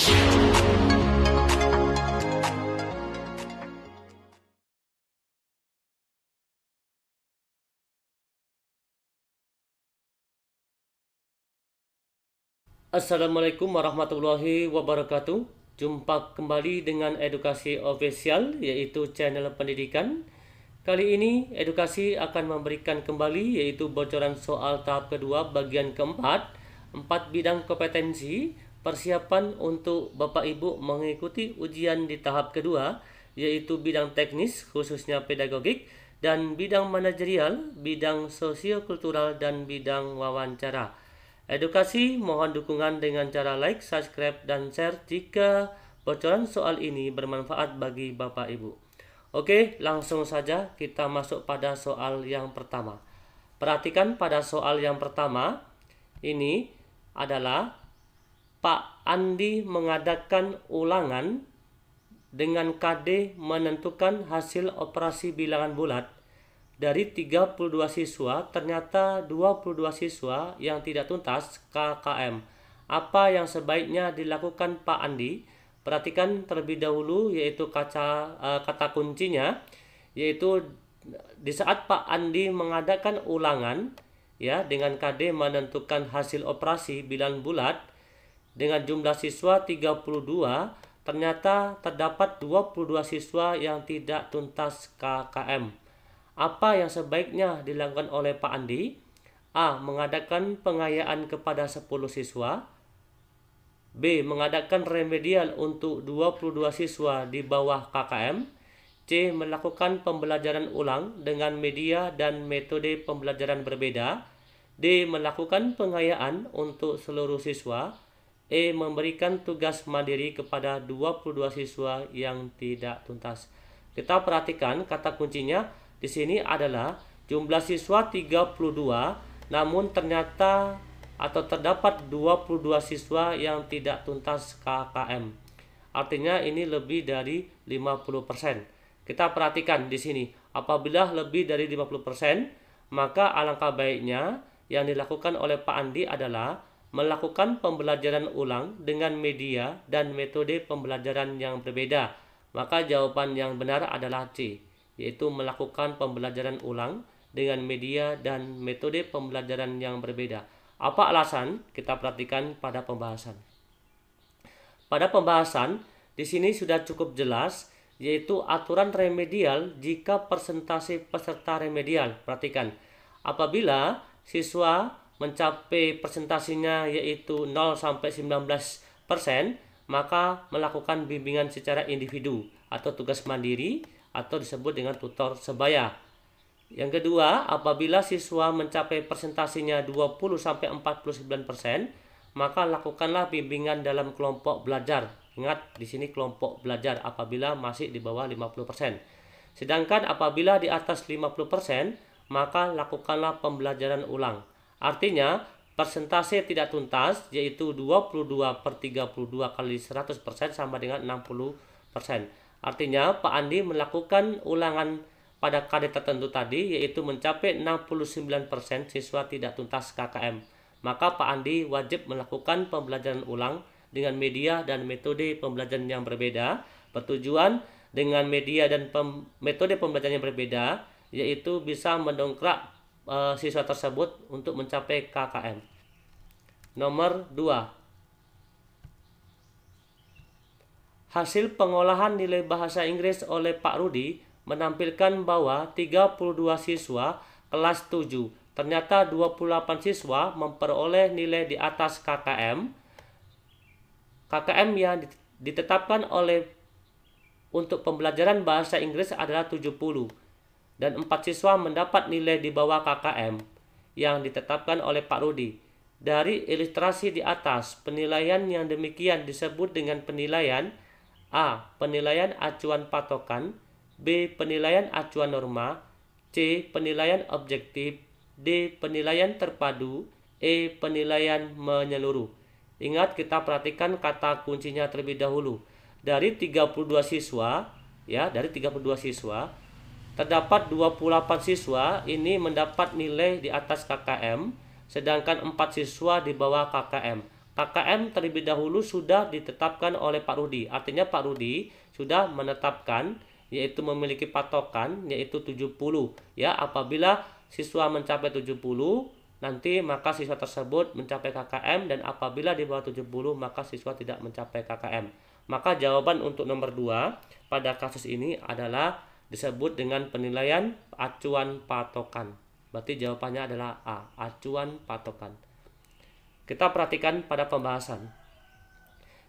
Assalamualaikum warahmatullahi wabarakatuh. Jumpa kembali dengan Edukasi Official, yaitu channel pendidikan. Kali ini Edukasi akan memberikan kembali yaitu bocoran soal tahap kedua bagian keempat, 4 bidang kompetensi persiapan untuk Bapak Ibu mengikuti ujian di tahap kedua, yaitu bidang teknis khususnya pedagogik, dan bidang manajerial, bidang sosiokultural, dan bidang wawancara. Edukasi mohon dukungan dengan cara like, subscribe, dan share jika bocoran soal ini bermanfaat bagi Bapak Ibu. Oke, langsung saja kita masuk pada soal yang pertama. Perhatikan pada soal yang pertama, ini adalah Pak Andi mengadakan ulangan dengan KD menentukan hasil operasi bilangan bulat. Dari 32 siswa, ternyata 22 siswa yang tidak tuntas KKM. Apa yang sebaiknya dilakukan Pak Andi? Perhatikan terlebih dahulu yaitu kata kuncinya, yaitu di saat Pak Andi mengadakan ulangan ya dengan KD menentukan hasil operasi bilangan bulat dengan jumlah siswa 32, ternyata terdapat 22 siswa yang tidak tuntas KKM. Apa yang sebaiknya dilakukan oleh Pak Andi? A. Mengadakan pengayaan kepada 10 siswa. B. Mengadakan remedial untuk 22 siswa di bawah KKM. C. Melakukan pembelajaran ulang dengan media dan metode pembelajaran berbeda. D. Melakukan pengayaan untuk seluruh siswa. E. Memberikan tugas mandiri kepada 22 siswa yang tidak tuntas. Kita perhatikan kata kuncinya di sini adalah jumlah siswa 32, namun ternyata atau terdapat 22 siswa yang tidak tuntas KKM. Artinya ini lebih dari 50%. Kita perhatikan di sini, apabila lebih dari 50%, maka alangkah baiknya yang dilakukan oleh Pak Andi adalah melakukan pembelajaran ulang dengan media dan metode pembelajaran yang berbeda. Maka jawaban yang benar adalah C, yaitu melakukan pembelajaran ulang dengan media dan metode pembelajaran yang berbeda. Apa alasan? Kita perhatikan pada pembahasan. Pada pembahasan, di sini sudah cukup jelas, yaitu aturan remedial jika persentase peserta remedial. Perhatikan, apabila siswa mencapai persentasenya yaitu 0 sampai 19%, maka melakukan bimbingan secara individu atau tugas mandiri atau disebut dengan tutor sebaya. Yang kedua, apabila siswa mencapai persentasenya 20 sampai 49%, maka lakukanlah bimbingan dalam kelompok belajar. Ingat di sini kelompok belajar apabila masih di bawah 50%. Sedangkan apabila di atas 50%, maka lakukanlah pembelajaran ulang. Artinya, persentase tidak tuntas yaitu 22/32 kali 100% sama dengan 60%. Artinya Pak Andi melakukan ulangan pada KD tertentu tadi yaitu mencapai 69% siswa tidak tuntas KKM. Maka Pak Andi wajib melakukan pembelajaran ulang dengan media dan metode pembelajaran yang berbeda. Bertujuan dengan media dan metode pembelajaran yang berbeda yaitu bisa mendongkrak siswa tersebut untuk mencapai KKM. Nomor 2. Hasil pengolahan nilai bahasa Inggris oleh Pak Rudi menampilkan bahwa 32 siswa kelas 7, ternyata 28 siswa memperoleh nilai di atas KKM. KKM yang ditetapkan untuk pembelajaran bahasa Inggris adalah 70, dan 4 siswa mendapat nilai di bawah KKM yang ditetapkan oleh Pak Rudi. Dari ilustrasi di atas, penilaian yang demikian disebut dengan penilaian A. Penilaian acuan patokan. B. Penilaian acuan norma. C. Penilaian objektif. D. Penilaian terpadu. E. Penilaian menyeluruh. Ingat, kita perhatikan kata kuncinya terlebih dahulu. Dari 32 siswa, terdapat 28 siswa ini mendapat nilai di atas KKM, sedangkan 4 siswa di bawah KKM. KKM terlebih dahulu sudah ditetapkan oleh Pak Rudi. Artinya Pak Rudi sudah menetapkan, yaitu memiliki patokan, yaitu 70. Ya, apabila siswa mencapai 70, nanti maka siswa tersebut mencapai KKM, dan apabila di bawah 70, maka siswa tidak mencapai KKM. Maka jawaban untuk nomor 2 pada kasus ini adalah disebut dengan penilaian acuan patokan. Berarti jawabannya adalah A, acuan patokan. Kita perhatikan pada pembahasan.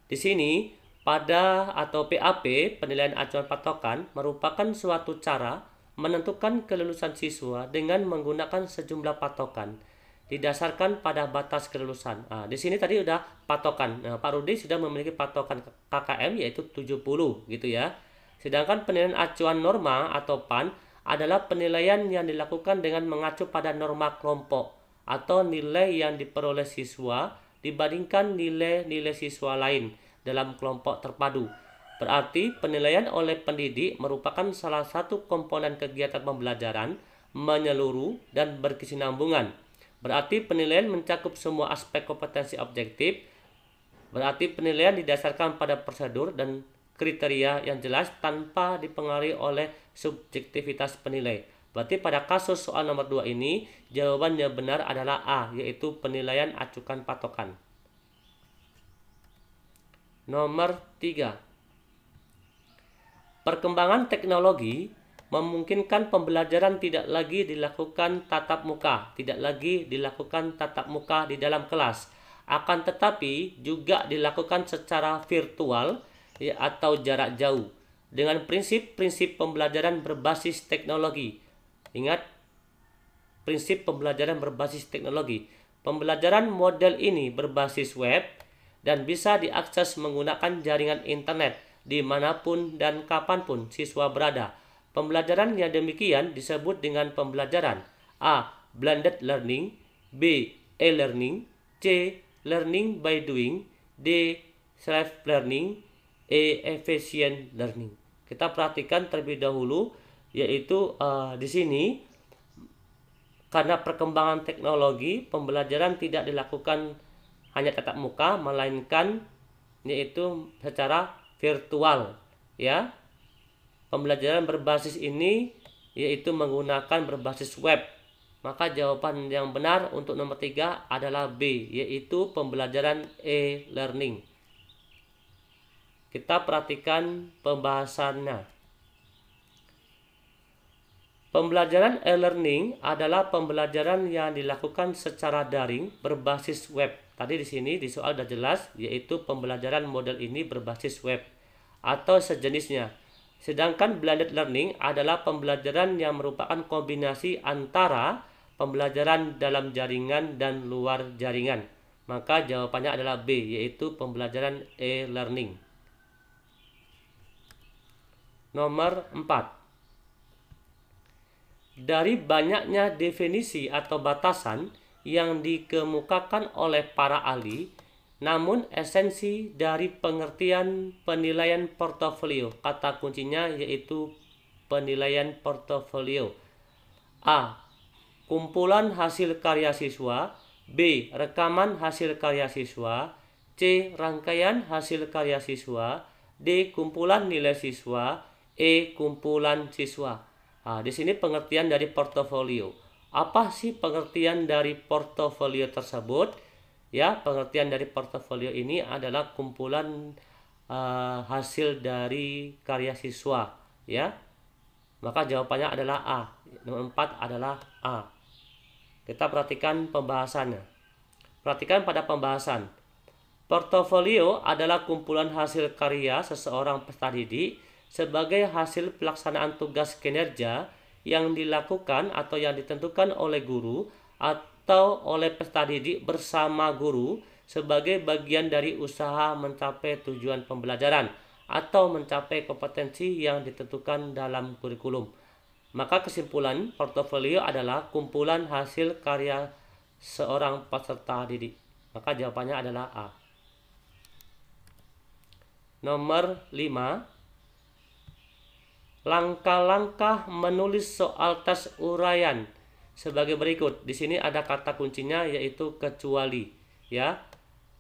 Di sini pada atau PAP, penilaian acuan patokan, merupakan suatu cara menentukan kelulusan siswa dengan menggunakan sejumlah patokan didasarkan pada batas kelulusan. Nah, di sini tadi udah patokan. Nah, Pak Rudi sudah memiliki patokan KKM yaitu 70 gitu ya. Sedangkan penilaian acuan norma atau PAN adalah penilaian yang dilakukan dengan mengacu pada norma kelompok atau nilai yang diperoleh siswa dibandingkan nilai-nilai siswa lain dalam kelompok terpadu. Berarti penilaian oleh pendidik merupakan salah satu komponen kegiatan pembelajaran menyeluruh dan berkesinambungan. Berarti penilaian mencakup semua aspek kompetensi objektif. Berarti penilaian didasarkan pada prosedur dan kriteria yang jelas tanpa dipengaruhi oleh subjektivitas penilai. Berarti pada kasus soal nomor 2 ini, jawaban yang benar adalah A, yaitu penilaian acuan patokan. Nomor 3. Perkembangan teknologi memungkinkan pembelajaran tidak lagi dilakukan tatap muka, di dalam kelas. Akan tetapi juga dilakukan secara virtual ya, atau jarak jauh dengan prinsip-prinsip pembelajaran berbasis teknologi. Ingat, prinsip pembelajaran berbasis teknologi. Pembelajaran model ini berbasis web dan bisa diakses menggunakan jaringan internet dimanapun dan kapanpun siswa berada. Pembelajaran yang demikian disebut dengan pembelajaran A. Blended learning, B. E-learning, C. Learning by doing, D. Self-learning, E. Efficient learning. Kita perhatikan terlebih dahulu, yaitu di sini karena perkembangan teknologi, pembelajaran tidak dilakukan hanya tatap muka, melainkan yaitu secara virtual ya. Pembelajaran berbasis ini yaitu menggunakan berbasis web. Maka jawaban yang benar untuk nomor 3 adalah B, yaitu pembelajaran e-learning. Kita perhatikan pembahasannya. Pembelajaran e-learning adalah pembelajaran yang dilakukan secara daring berbasis web. Tadi di sini di soal sudah jelas, yaitu pembelajaran model ini berbasis web atau sejenisnya. Sedangkan blended learning adalah pembelajaran yang merupakan kombinasi antara pembelajaran dalam jaringan dan luar jaringan. Maka jawabannya adalah B, yaitu pembelajaran e-learning. Nomor 4. Dari banyaknya definisi atau batasan yang dikemukakan oleh para ahli, namun esensi dari pengertian penilaian portofolio, kata kuncinya yaitu penilaian portofolio. A. Kumpulan hasil karya siswa, B. Rekaman hasil karya siswa, C. Rangkaian hasil karya siswa, D. Kumpulan nilai siswa, E. Kumpulan siswa. Nah, di sini pengertian dari portofolio. Apa sih pengertian dari portofolio tersebut? Ya, pengertian dari portofolio ini adalah kumpulan hasil dari karya siswa. Ya, maka jawabannya adalah A. Nomor 4 adalah A. Kita perhatikan pembahasannya. Perhatikan pada pembahasan. Portofolio adalah kumpulan hasil karya seseorang peserta didik sebagai hasil pelaksanaan tugas kinerja yang dilakukan atau yang ditentukan oleh guru atau oleh peserta didik bersama guru sebagai bagian dari usaha mencapai tujuan pembelajaran atau mencapai kompetensi yang ditentukan dalam kurikulum. Maka kesimpulan, portofolio adalah kumpulan hasil karya seorang peserta didik. Maka jawabannya adalah A. Nomor 5. Langkah-langkah menulis soal tes uraian sebagai berikut. Di sini ada kata kuncinya yaitu kecuali, ya.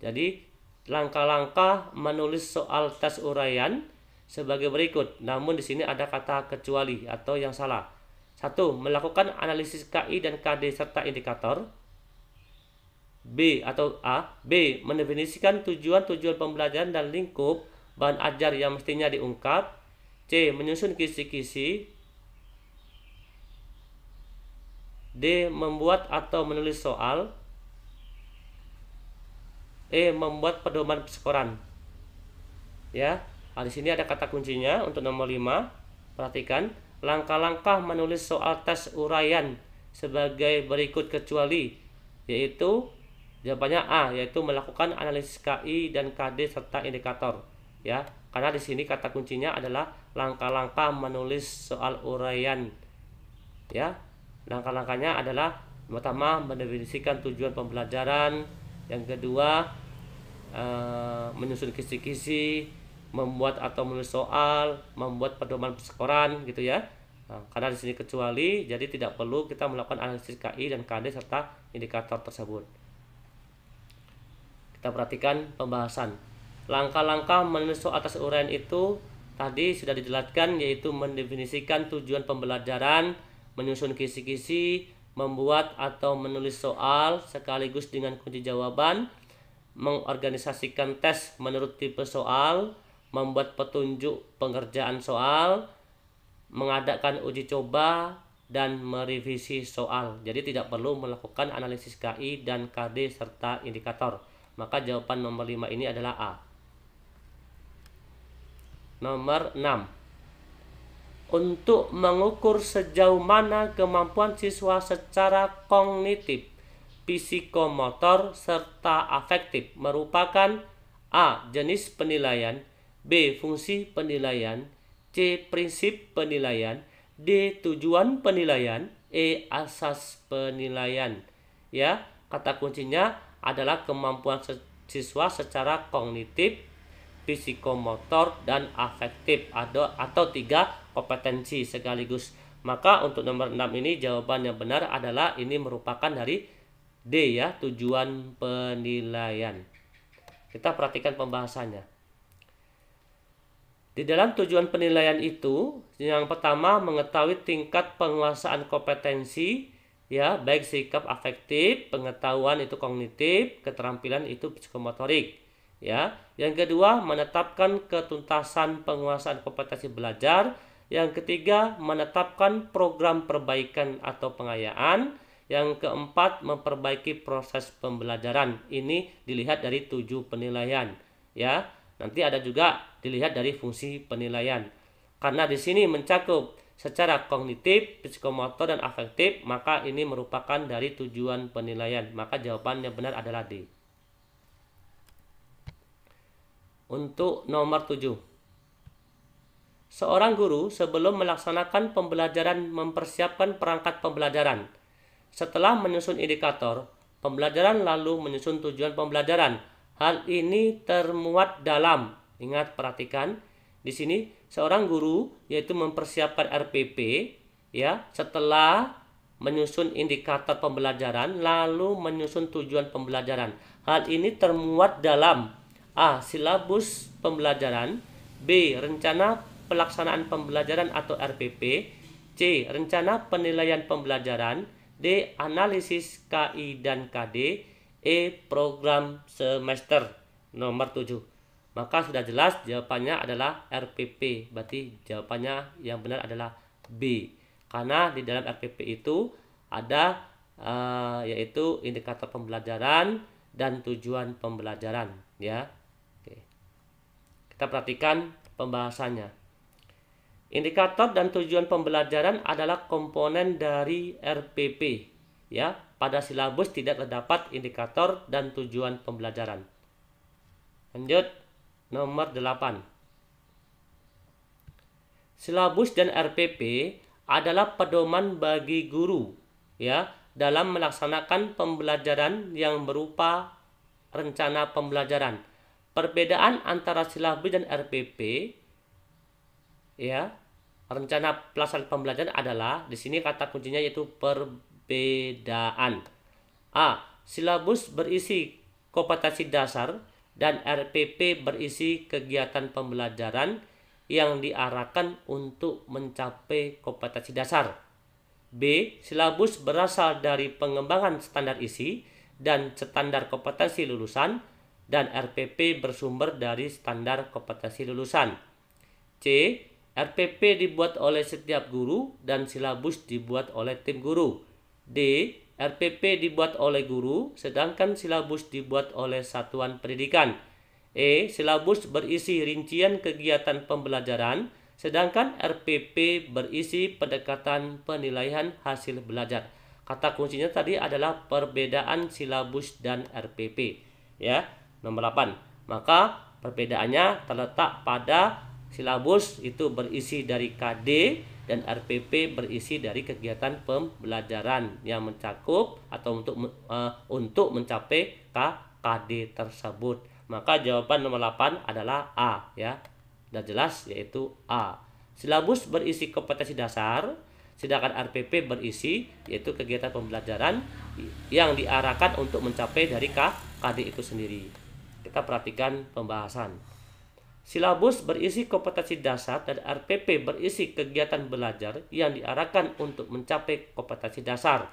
Jadi langkah-langkah menulis soal tes uraian sebagai berikut. Namun di sini ada kata kecuali atau yang salah. 1. Melakukan analisis KI dan KD serta indikator. B atau A. B. Mendefinisikan tujuan-tujuan pembelajaran dan lingkup bahan ajar yang mestinya diungkap. C. Menyusun kisi-kisi. D. Membuat atau menulis soal. E. Membuat pedoman persekoran. Ya, di sini ada kata kuncinya untuk nomor 5. Perhatikan, langkah-langkah menulis soal tes uraian sebagai berikut kecuali, yaitu jawabannya A, yaitu melakukan analisis KI dan KD serta indikator. Ya, karena di sini kata kuncinya adalah langkah-langkah menulis soal uraian. Ya, langkah-langkahnya adalah pertama mendefinisikan tujuan pembelajaran, yang kedua menyusun kisi-kisi, membuat atau menulis soal, membuat pedoman persekoran gitu ya. Karena di sini kecuali, jadi tidak perlu kita melakukan analisis KI dan KD serta indikator tersebut. Kita perhatikan pembahasan. Langkah-langkah menulis soal tes uraian itu tadi sudah dijelaskan, yaitu mendefinisikan tujuan pembelajaran, menyusun kisi-kisi, membuat atau menulis soal sekaligus dengan kunci jawaban, mengorganisasikan tes menurut tipe soal, membuat petunjuk pengerjaan soal, mengadakan uji coba, dan merevisi soal. Jadi tidak perlu melakukan analisis KI dan KD serta indikator. Maka jawaban nomor 5 ini adalah A. Nomor 6. Untuk mengukur sejauh mana kemampuan siswa secara kognitif, psikomotor, serta afektif merupakan A. Jenis penilaian, B. Fungsi penilaian, C. Prinsip penilaian, D. Tujuan penilaian, E. Asas penilaian. Ya, kata kuncinya adalah kemampuan siswa secara kognitif, psikomotor, dan afektif atau 3 kompetensi sekaligus. Maka untuk nomor 6 ini jawaban yang benar adalah ini merupakan dari D ya, tujuan penilaian. Kita perhatikan pembahasannya. Di dalam tujuan penilaian itu, yang pertama mengetahui tingkat penguasaan kompetensi ya, baik sikap afektif, pengetahuan itu kognitif, keterampilan itu psikomotorik. Ya, yang kedua menetapkan ketuntasan penguasaan kompetensi belajar. Yang ketiga menetapkan program perbaikan atau pengayaan. Yang keempat memperbaiki proses pembelajaran. Ini dilihat dari 7 penilaian. Ya, nanti ada juga dilihat dari fungsi penilaian. Karena di sini mencakup secara kognitif, psikomotor, dan afektif, maka ini merupakan dari tujuan penilaian. Maka jawaban yang benar adalah D. Untuk nomor 7. Seorang guru sebelum melaksanakan pembelajaran mempersiapkan perangkat pembelajaran. Setelah menyusun indikator pembelajaran lalu menyusun tujuan pembelajaran. Hal ini termuat dalam, ingat perhatikan, di sini seorang guru yaitu mempersiapkan RPP ya, setelah menyusun indikator pembelajaran lalu menyusun tujuan pembelajaran. Hal ini termuat dalam A. Silabus pembelajaran, B. Rencana pelaksanaan pembelajaran atau RPP, C. Rencana penilaian pembelajaran, D. Analisis KI dan KD, E. Program semester. Nomor 7. Maka sudah jelas jawabannya adalah RPP. Berarti jawabannya yang benar adalah B. Karena di dalam RPP itu ada yaitu indikator pembelajaran dan tujuan pembelajaran ya. Oke. Kita perhatikan pembahasannya. Indikator dan tujuan pembelajaran adalah komponen dari RPP ya. Pada silabus tidak terdapat indikator dan tujuan pembelajaran. Lanjut. Nomor 8. Silabus dan RPP adalah pedoman bagi guru ya dalam melaksanakan pembelajaran yang berupa rencana pembelajaran. Perbedaan antara silabus dan RPP ya, rencana pelaksanaan pembelajaran adalah di sini kata kuncinya yaitu perbedaan. A. Silabus berisi kompetensi dasar dan RPP berisi kegiatan pembelajaran yang diarahkan untuk mencapai kompetensi dasar. B. Silabus berasal dari pengembangan standar isi dan standar kompetensi lulusan, dan RPP bersumber dari standar kompetensi lulusan. C. RPP dibuat oleh setiap guru dan silabus dibuat oleh tim guru. D. RPP dibuat oleh guru sedangkan silabus dibuat oleh satuan pendidikan. E. Silabus berisi rincian kegiatan pembelajaran sedangkan RPP berisi pendekatan penilaian hasil belajar. Kata kuncinya tadi adalah perbedaan silabus dan RPP. Ya, nomor 8. Maka perbedaannya terletak pada silabus itu berisi dari KD dan RPP berisi dari kegiatan pembelajaran yang mencakup atau untuk mencapai KD tersebut. Maka jawaban nomor 8 adalah A, ya. Sudah jelas, yaitu A. Silabus berisi kompetensi dasar, sedangkan RPP berisi yaitu kegiatan pembelajaran yang diarahkan untuk mencapai dari KD itu sendiri. Kita perhatikan pembahasan. Silabus berisi kompetensi dasar dan RPP berisi kegiatan belajar yang diarahkan untuk mencapai kompetensi dasar.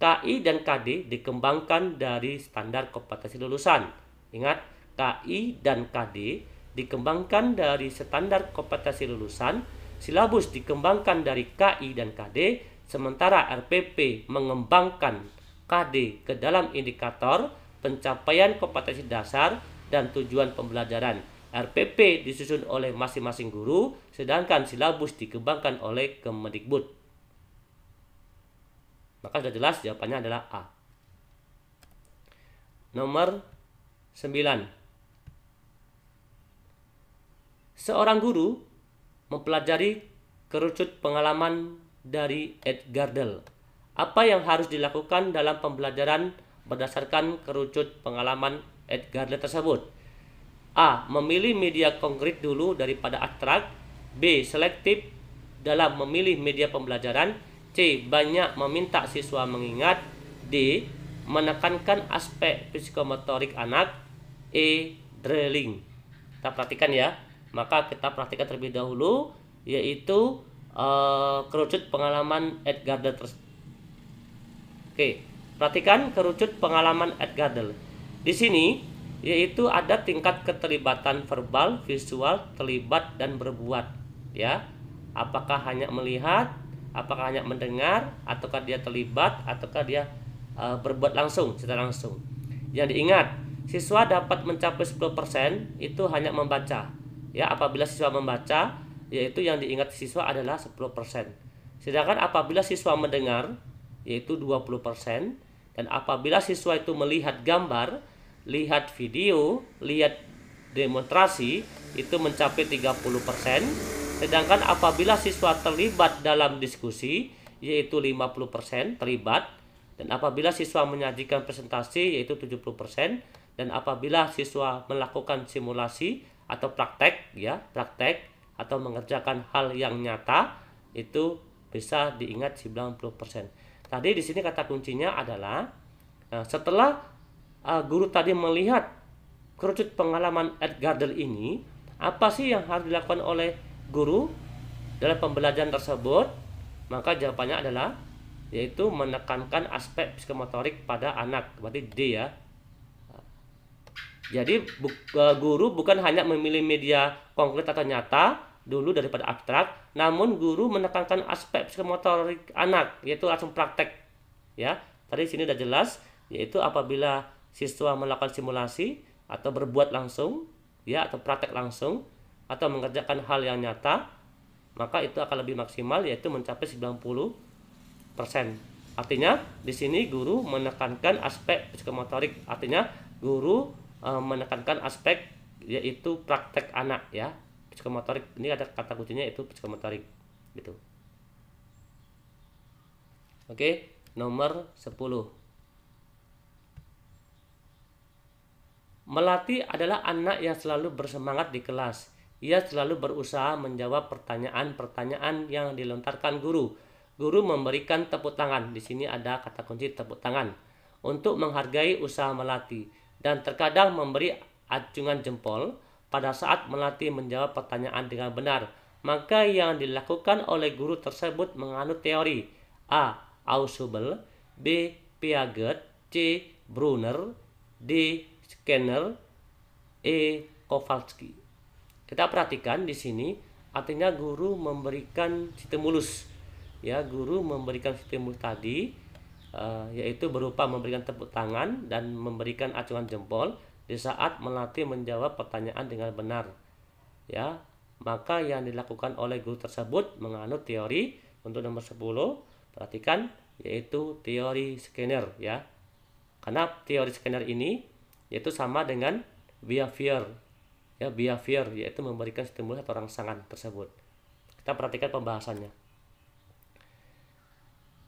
KI dan KD dikembangkan dari standar kompetensi lulusan. Ingat, KI dan KD dikembangkan dari standar kompetensi lulusan. Silabus dikembangkan dari KI dan KD, sementara RPP mengembangkan KD ke dalam indikator pencapaian kompetensi dasar dan tujuan pembelajaran. RPP disusun oleh masing-masing guru, sedangkan silabus dikembangkan oleh Kemendikbud. Maka sudah jelas jawabannya adalah A. Nomor 9. Seorang guru mempelajari kerucut pengalaman dari Ed Gardner. Apa yang harus dilakukan dalam pembelajaran berdasarkan kerucut pengalaman Ed Gardner tersebut? A. Memilih media konkret dulu daripada abstrak. B. Selektif dalam memilih media pembelajaran. C. Banyak meminta siswa mengingat. D. Menekankan aspek psikomotorik anak. E. Drilling. Kita perhatikan ya. Maka kita perhatikan terlebih dahulu, yaitu kerucut pengalaman Ed Gardner. Oke, perhatikan kerucut pengalaman Ed Gardner. Di sini yaitu ada tingkat keterlibatan verbal, visual, terlibat dan berbuat, ya. Apakah hanya melihat, apakah hanya mendengar, ataukah dia terlibat, ataukah dia berbuat langsung, secara langsung. Yang diingat, siswa dapat mencapai 10% itu hanya membaca. Ya, apabila siswa membaca, yaitu yang diingat siswa adalah 10%. Sedangkan apabila siswa mendengar, yaitu 20%, dan apabila siswa itu melihat gambar, lihat video, lihat demonstrasi, itu mencapai 30%. Sedangkan apabila siswa terlibat dalam diskusi, yaitu 50% terlibat. Dan apabila siswa menyajikan presentasi, yaitu 70%. Dan apabila siswa melakukan simulasi atau praktek, ya, praktek atau mengerjakan hal yang nyata, itu bisa diingat 90%. Tadi di sini kata kuncinya adalah setelah guru tadi melihat kerucut pengalaman Ed Gardner ini, apa sih yang harus dilakukan oleh guru dalam pembelajaran tersebut? Maka jawabannya adalah yaitu menekankan aspek psikomotorik pada anak, berarti D, ya. Jadi guru bukan hanya memilih media konkret atau nyata dulu daripada abstrak, namun guru menekankan aspek psikomotorik anak, yaitu langsung praktek, ya. Tadi sini sudah jelas, yaitu apabila siswa melakukan simulasi atau berbuat langsung, ya, atau praktek langsung atau mengerjakan hal yang nyata, maka itu akan lebih maksimal, yaitu mencapai 90%. Artinya di sini guru menekankan aspek psikomotorik, artinya guru menekankan aspek yaitu praktek anak, ya. Psikomotorik ini ada kata kuncinya itu psikomotorik gitu. Oke, nomor 10. Melati adalah anak yang selalu bersemangat di kelas. Ia selalu berusaha menjawab pertanyaan-pertanyaan yang dilontarkan guru. Guru memberikan tepuk tangan. Di sini ada kata kunci tepuk tangan. Untuk menghargai usaha Melati. dan terkadang memberi acungan jempol pada saat melatih menjawab pertanyaan dengan benar. Maka yang dilakukan oleh guru tersebut menganut teori A. Ausubel, B. Piaget, C. Brunner, D. Skinner, E. Kowalski. Kita perhatikan di sini artinya guru memberikan stimulus, ya, guru memberikan stimulus tadi, yaitu berupa memberikan tepuk tangan dan memberikan acungan jempol di saat melatih menjawab pertanyaan dengan benar, ya. Maka yang dilakukan oleh guru tersebut menganut teori untuk nomor 10, perhatikan, yaitu teori Skinner, ya. Karena teori Skinner ini yaitu sama dengan behavior, ya, behavior yaitu memberikan stimulus atau rangsangan tersebut. Kita perhatikan pembahasannya.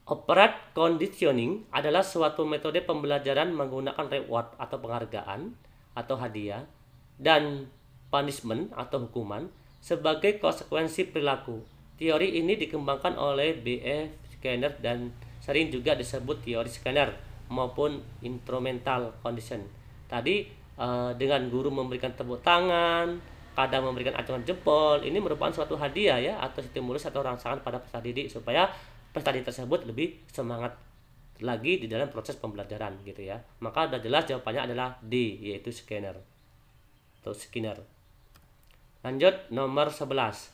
Operant conditioning adalah suatu metode pembelajaran menggunakan reward atau penghargaan atau hadiah dan punishment atau hukuman sebagai konsekuensi perilaku. Teori ini dikembangkan oleh B.F. Skinner dan sering juga disebut teori Skinner maupun instrumental condition. Tadi dengan guru memberikan tepuk tangan, kadang memberikan acungan jempol, ini merupakan suatu hadiah, ya, atau stimulus atau rangsangan pada peserta didik supaya peserta didik tersebut lebih semangat lagi di dalam proses pembelajaran, gitu ya. Maka sudah jelas jawabannya adalah D, yaitu Skinner atau Skinner. Lanjut nomor 11.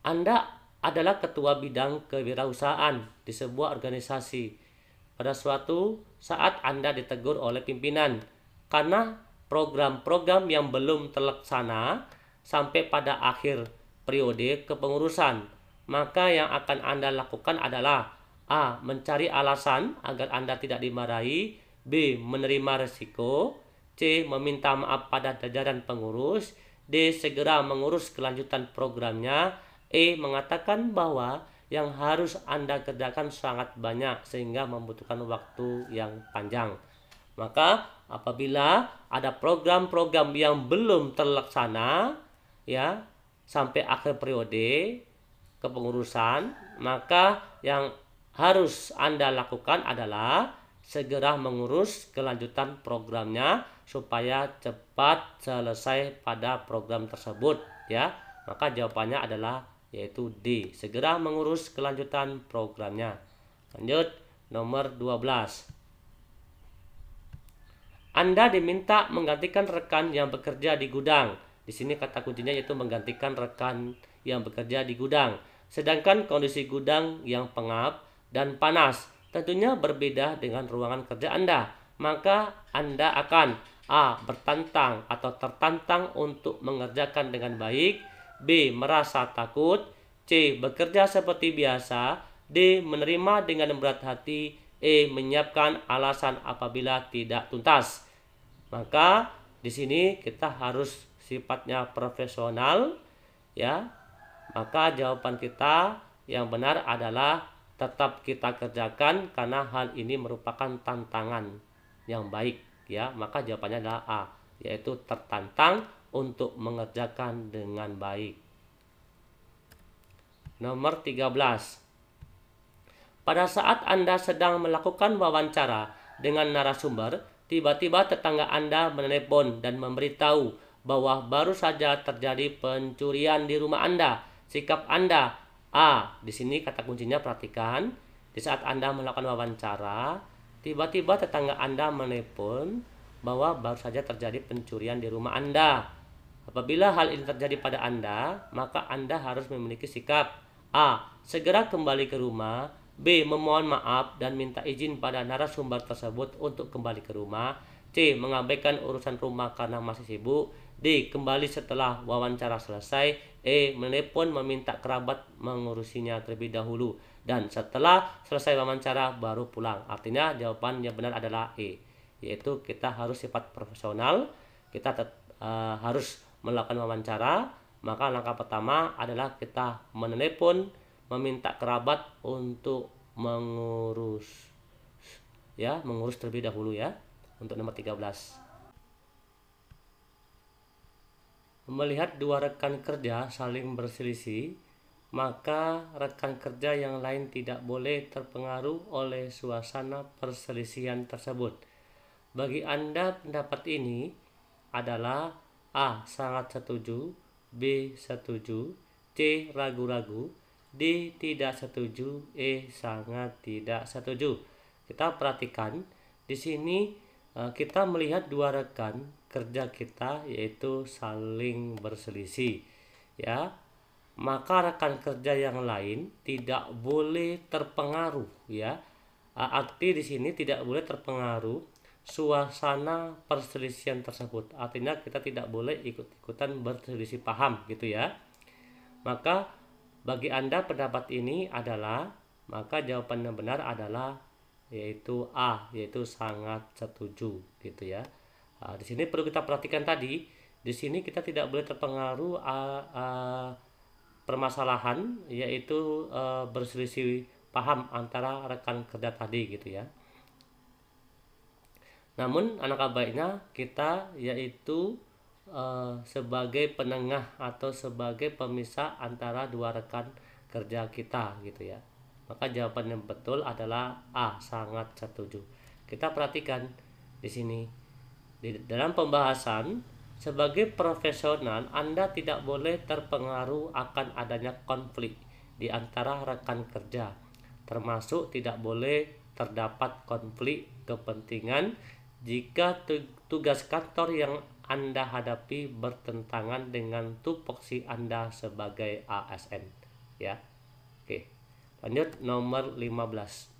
Anda adalah ketua bidang kewirausahaan di sebuah organisasi. Pada suatu saat Anda ditegur oleh pimpinan karena program-program yang belum terlaksana sampai pada akhir periode kepengurusan. Maka yang akan Anda lakukan adalah A. Mencari alasan agar Anda tidak dimarahi, B. Menerima risiko, C. Meminta maaf pada jajaran pengurus, D. Segera mengurus kelanjutan programnya, E. Mengatakan bahwa yang harus Anda kerjakan sangat banyak sehingga membutuhkan waktu yang panjang. Maka apabila ada program-program yang belum terlaksana, ya, sampai akhir periode kepengurusan, maka yang harus Anda lakukan adalah segera mengurus kelanjutan programnya supaya cepat selesai pada program tersebut, ya. Maka jawabannya adalah yaitu D, segera mengurus kelanjutan programnya. Lanjut nomor 12. Anda diminta menggantikan rekan yang bekerja di gudang. Di sini kata kuncinya yaitu menggantikan rekan yang bekerja di gudang. Sedangkan kondisi gudang yang pengap dan panas tentunya berbeda dengan ruangan kerja Anda. Maka Anda akan A. Bertantang atau tertantang untuk mengerjakan dengan baik, B. Merasa takut, C. Bekerja seperti biasa, D. Menerima dengan berat hati, E. Menyiapkan alasan apabila tidak tuntas. Maka di sini kita harus sifatnya profesional, ya. Maka jawaban kita yang benar adalah tetap kita kerjakan karena hal ini merupakan tantangan yang baik, ya. Maka jawabannya adalah A, yaitu tertantang untuk mengerjakan dengan baik. Nomor 13. Pada saat Anda sedang melakukan wawancara dengan narasumber, tiba-tiba tetangga Anda menelepon dan memberitahu bahwa baru saja terjadi pencurian di rumah Anda. Sikap Anda A. Di sini kata kuncinya perhatikan. Di saat Anda melakukan wawancara, tiba-tiba tetangga Anda menelepon bahwa baru saja terjadi pencurian di rumah Anda. Apabila hal ini terjadi pada Anda, maka Anda harus memiliki sikap A. Segera kembali ke rumah, B. Memohon maaf dan minta izin pada narasumber tersebut untuk kembali ke rumah, C. Mengabaikan urusan rumah karena masih sibuk, D. Kembali setelah wawancara selesai, E. Menelepon meminta kerabat mengurusinya terlebih dahulu, dan setelah selesai wawancara baru pulang. Artinya jawaban yang benar adalah E, yaitu kita harus sifat profesional, kita harus melakukan wawancara. Maka langkah pertama adalah kita menelepon meminta kerabat untuk mengurus, ya, mengurus terlebih dahulu, ya. Untuk nomor 13. Melihat dua rekan kerja saling berselisih, maka rekan kerja yang lain tidak boleh terpengaruh oleh suasana perselisihan tersebut. Bagi Anda pendapat ini adalah A. Sangat setuju, B. Setuju, C. Ragu-ragu, D. Tidak setuju, E. Sangat tidak setuju. Kita perhatikan di sini kita melihat dua rekan kerja kita yaitu saling berselisih, ya. Maka rekan kerja yang lain tidak boleh terpengaruh, ya. Arti di sini tidak boleh terpengaruh suasana perselisihan tersebut. Artinya kita tidak boleh ikut-ikutan berselisih paham gitu ya. Maka bagi Anda pendapat ini adalah, maka jawaban yang benar adalah yaitu A, yaitu sangat setuju gitu ya. Di sini perlu kita perhatikan tadi, di sini kita tidak boleh terpengaruh permasalahan yaitu berselisih paham antara rekan kerja tadi gitu ya. Namun alangkah baiknya kita yaitu sebagai penengah atau sebagai pemisah antara dua rekan kerja kita gitu ya. Maka jawaban yang betul adalah A, sangat setuju. Kita perhatikan di sini di dalam pembahasan, sebagai profesional Anda tidak boleh terpengaruh akan adanya konflik di antara rekan kerja, termasuk tidak boleh terdapat konflik kepentingan jika tugas kantor yang Anda hadapi bertentangan dengan tupoksi Anda sebagai ASN, ya. Oke. Lanjut nomor 15.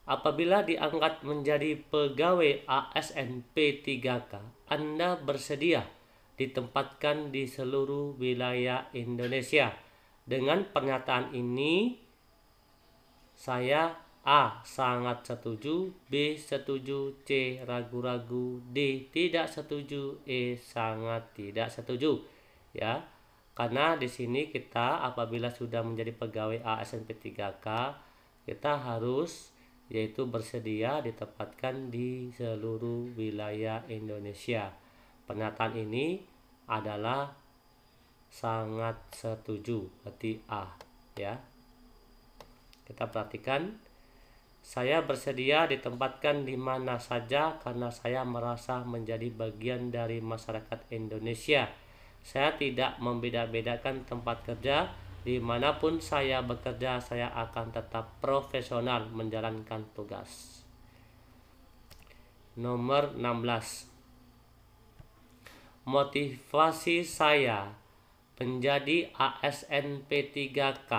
Apabila diangkat menjadi pegawai ASN P3K, Anda bersedia ditempatkan di seluruh wilayah Indonesia. Dengan pernyataan ini, saya A. Sangat setuju, B. Setuju, C. Ragu-ragu, D. Tidak setuju, E. Sangat tidak setuju. Ya, karena di sini kita apabila sudah menjadi pegawai ASN P3K, kita harus yaitu bersedia ditempatkan di seluruh wilayah Indonesia. Pernyataan ini adalah sangat setuju, berarti A, ya. Kita perhatikan, saya bersedia ditempatkan di mana saja karena saya merasa menjadi bagian dari masyarakat Indonesia. Saya tidak membeda-bedakan tempat kerja. Dimanapun saya bekerja, saya akan tetap profesional menjalankan tugas. Nomor 16. Motivasi saya menjadi ASN P3K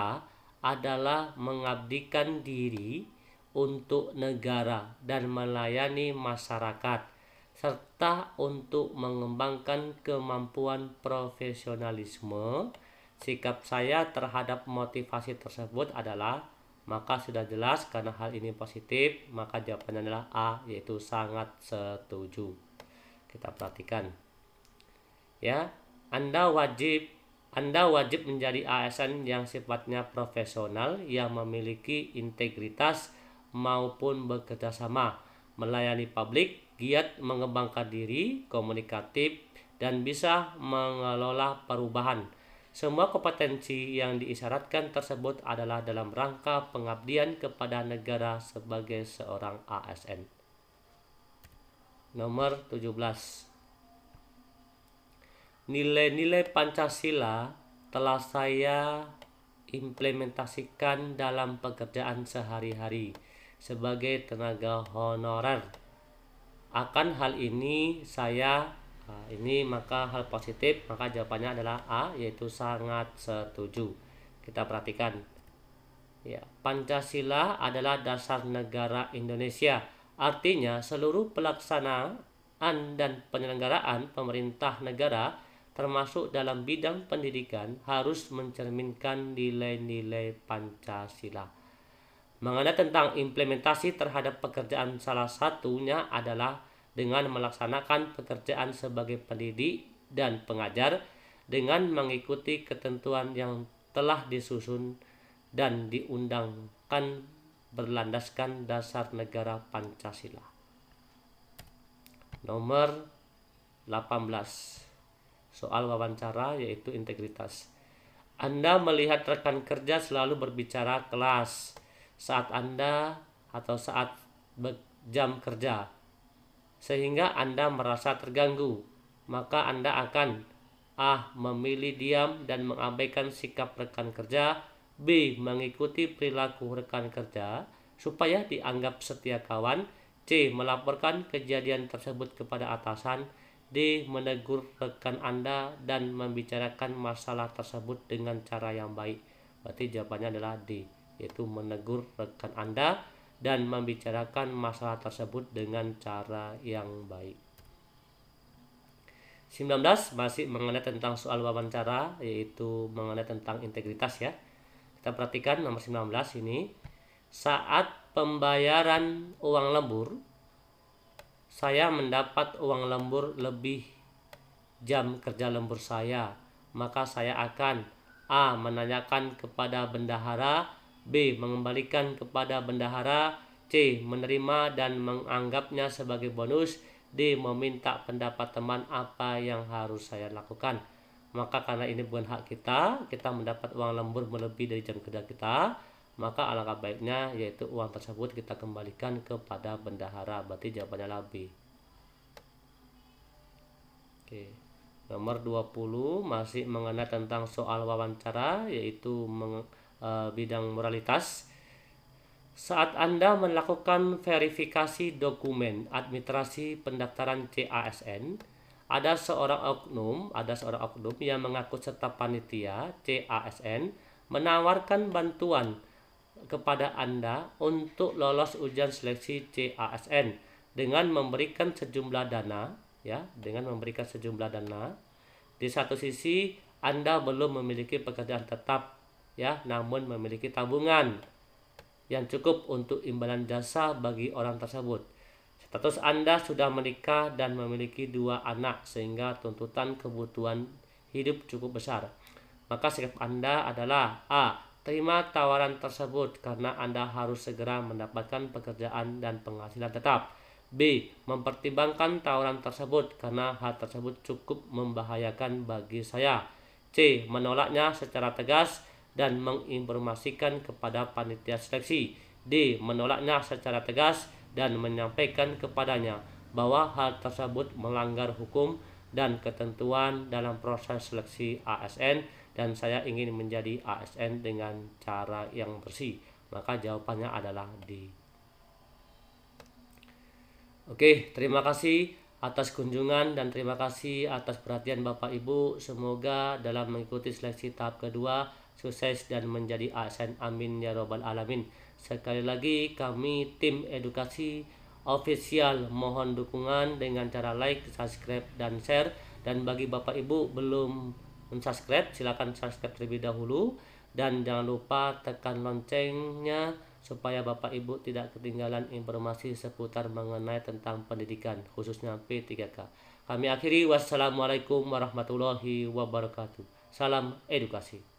adalah mengabdikan diri untuk negara dan melayani masyarakat, serta untuk mengembangkan kemampuan profesionalisme. Sikap saya terhadap motivasi tersebut adalah, maka sudah jelas karena hal ini positif, maka jawabannya adalah A, yaitu sangat setuju. Kita perhatikan, ya, Anda wajib menjadi ASN yang sifatnya profesional, yang memiliki integritas maupun bekerja sama, melayani publik, giat mengembangkan diri, komunikatif, dan bisa mengelola perubahan. Semua kompetensi yang diisyaratkan tersebut adalah dalam rangka pengabdian kepada negara sebagai seorang ASN. Nomor 17. Nilai-nilai Pancasila telah saya implementasikan dalam pekerjaan sehari-hari sebagai tenaga honorer. Akan hal ini maka hal positif, maka jawabannya adalah A, yaitu sangat setuju. Kita perhatikan, ya, Pancasila adalah dasar negara Indonesia. Artinya seluruh pelaksanaan dan penyelenggaraan pemerintah negara termasuk dalam bidang pendidikan harus mencerminkan nilai-nilai Pancasila. Mengenai tentang implementasi terhadap pekerjaan, salah satunya adalah dengan melaksanakan pekerjaan sebagai pendidik dan pengajar dengan mengikuti ketentuan yang telah disusun dan diundangkan berlandaskan dasar negara Pancasila. Nomor 18. Soal wawancara yaitu integritas. Anda melihat rekan kerja selalu berbicara kelas saat Anda atau saat jam kerja, sehingga Anda merasa terganggu. Maka Anda akan A. Memilih diam dan mengabaikan sikap rekan kerja. B. Mengikuti perilaku rekan kerja supaya dianggap setia kawan. C. Melaporkan kejadian tersebut kepada atasan. D. Menegur rekan Anda dan membicarakan masalah tersebut dengan cara yang baik. Berarti jawabannya adalah D, yaitu menegur rekan Anda dan membicarakan masalah tersebut dengan cara yang baik. 19 masih mengenai tentang soal wawancara, yaitu mengenai tentang integritas ya. Kita perhatikan nomor 19 ini. Saat pembayaran uang lembur, saya mendapat uang lembur lebih jam kerja lembur saya, maka saya akan A. Menanyakan kepada bendahara. B. Mengembalikan kepada bendahara. C. Menerima dan menganggapnya sebagai bonus. D. Meminta pendapat teman apa yang harus saya lakukan. Maka karena ini bukan hak kita, kita mendapat uang lembur melebihi dari jam kerja kita, maka alangkah baiknya yaitu uang tersebut kita kembalikan kepada bendahara. Berarti jawabannya adalah B. Oke. Nomor 20 masih mengenai tentang soal wawancara, yaitu bidang moralitas. Saat Anda melakukan verifikasi dokumen administrasi pendaftaran CASN, ada seorang oknum yang mengaku serta panitia CASN menawarkan bantuan kepada Anda untuk lolos ujian seleksi CASN dengan memberikan sejumlah dana Di satu sisi Anda belum memiliki pekerjaan tetap namun memiliki tabungan yang cukup untuk imbalan jasa bagi orang tersebut. Status Anda sudah menikah dan memiliki 2 anak sehingga tuntutan kebutuhan hidup cukup besar. Maka sikap Anda adalah A. Terima tawaran tersebut karena Anda harus segera mendapatkan pekerjaan dan penghasilan tetap. B. Mempertimbangkan tawaran tersebut karena hal tersebut cukup membahayakan bagi saya. C. Menolaknya secara tegas dan menginformasikan kepada panitia seleksi. D. Menolaknya secara tegas dan menyampaikan kepadanya bahwa hal tersebut melanggar hukum dan ketentuan dalam proses seleksi ASN dan saya ingin menjadi ASN dengan cara yang bersih. Maka jawabannya adalah D. Oke, terima kasih atas kunjungan dan terima kasih atas perhatian Bapak Ibu. Semoga dalam mengikuti seleksi tahap kedua sukses dan menjadi ASN. Amin ya robbal alamin. Sekali lagi kami tim edukasi official mohon dukungan dengan cara like, subscribe dan share. Dan bagi Bapak Ibu belum subscribe, silakan subscribe terlebih dahulu dan jangan lupa tekan loncengnya supaya Bapak Ibu tidak ketinggalan informasi seputar mengenai tentang pendidikan khususnya P3K. Kami akhiri, wassalamualaikum warahmatullahi wabarakatuh. Salam edukasi.